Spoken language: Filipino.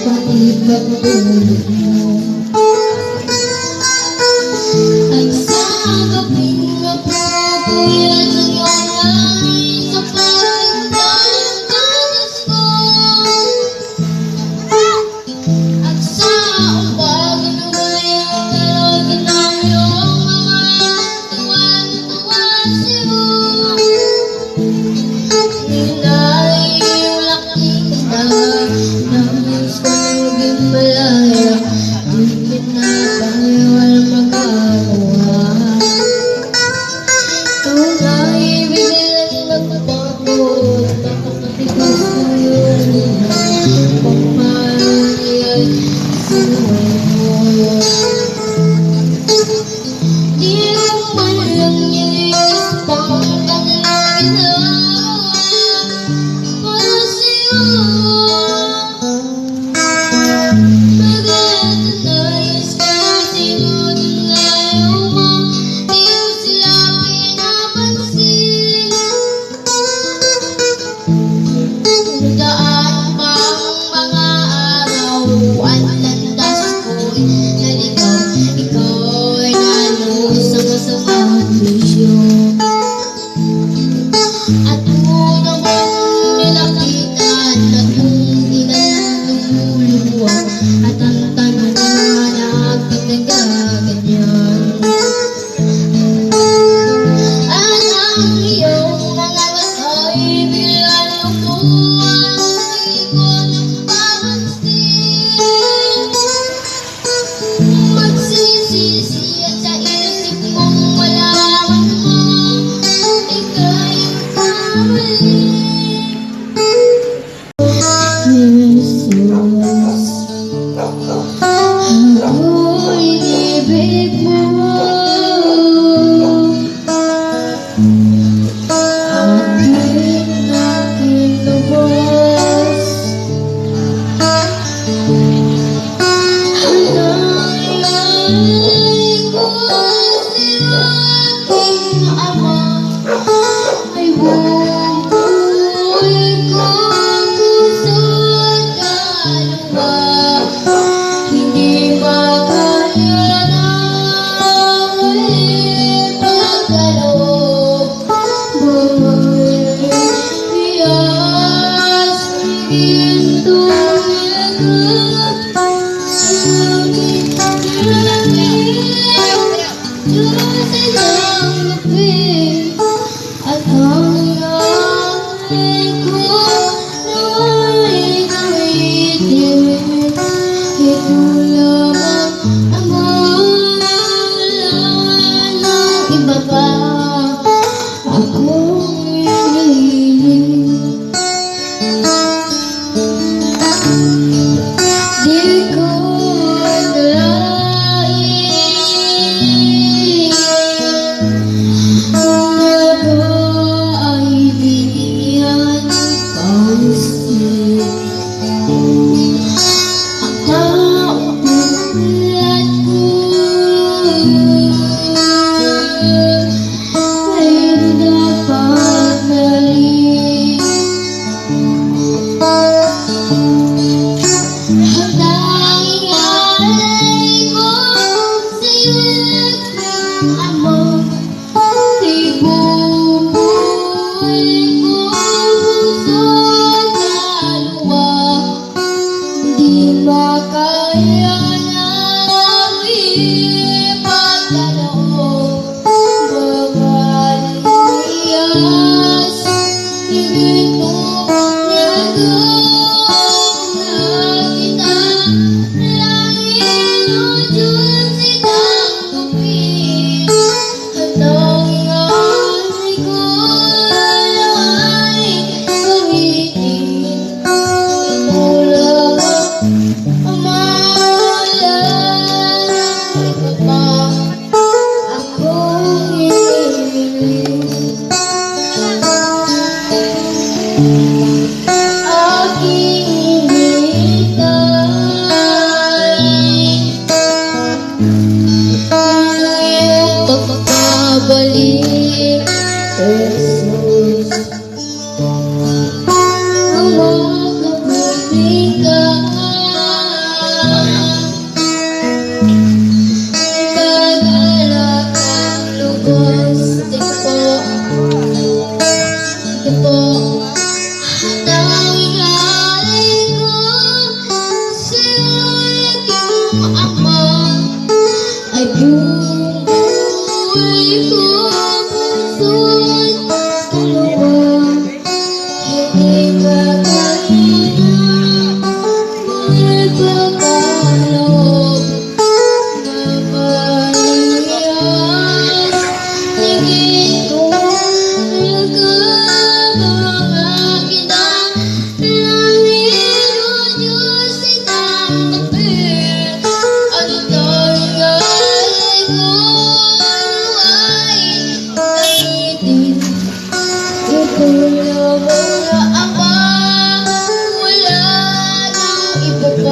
pati pagtulog mo. At sa gabing napupuyat ang iyong langit sa pagdaan ng danas ko. At sa umbag inuwi ang dalawin ng iyong mga tuwa-tuwa sa'yo. Nilay yung laking tawa nais ko maging malaya. Dikit na tayo walang magagawa. Tunay bibilang magpapagod. Napakatigas na yun kung paano niya'y sinuway mo. Di ko man lang nilis pang kanilang ginawa para sa'yo. Nagtatanayas ka sino din ngayon mo. Di mo sila pinapansin. Nagaan pa ang mga araw at landas ko'y naligaw. Ikaw ay nalos sa masamang bisyo. At una mong nilapitan at kung inanululuwa. At ang tanong na nagpagagaganyan. At ang iyong mga mata'y bilang lupuan. Di ko napapansin. Magsisisi at sa isip kong malaman mo ika'y kamali. Jesus, ako'y ibig mo. Aking aking lubos. Hanay ko sa'yo aking ama. Ay buong buhay ko, puso at kaluluwa. Hindi makaya ng ipagkaloob. Buhay iyas, hintong lagot. Sakit lamig, Diyos ilang gabi. At ang nanay ko nawa'y nawitin. Ito lamang ang malaman ng iba pa akong hinihiling. Di ko nalain kung ako ay binigyan pansin. Ang taong tulad ko ay dapat galing. Ang tanging alay ko sa'yo aking ama. Di buong buhay ko, puso at kaluluwa. Di makaya ng ipagkaloob. Bagaling iyas, higit kong nilagok na kita. Langit o Diyos itang kapit. At ang alay ko ay gamitin. Ito lamang ang malaman ng iba pa akong hinihiling. Aking hinihintay ang iyong pagkakabalik, Jesus. Ang mga kapatid ka ko po